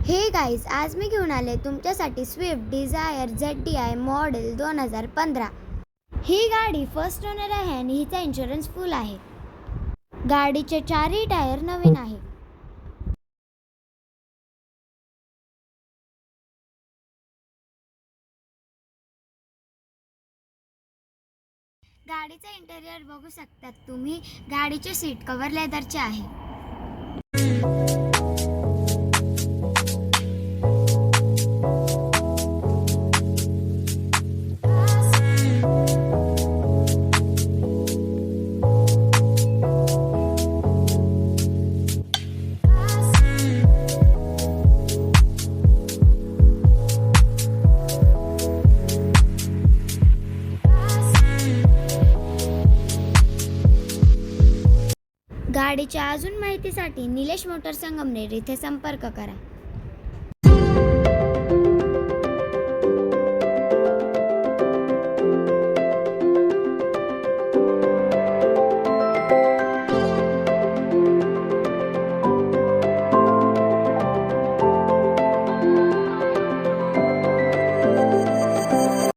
हे गाईज, आज मी घेऊन आले तुमच्यासाठी स्विफ्ट डिझायर ZDI मॉडेल 2015। ही गाडी फर्स्ट ओनर आहे आणि हिचा इन्शुरन्स फुल आहे। गाडीचे चारही टायर नवीन आहे। गाडीचा इंटेरियर बघू शकतात तुम्ही। गाडीचे सीट कव्हर लेदरचे आहे। गाडीच्या अजून माहितीसाठी निलेश मोटर संगमनेर इथे संपर्क करा।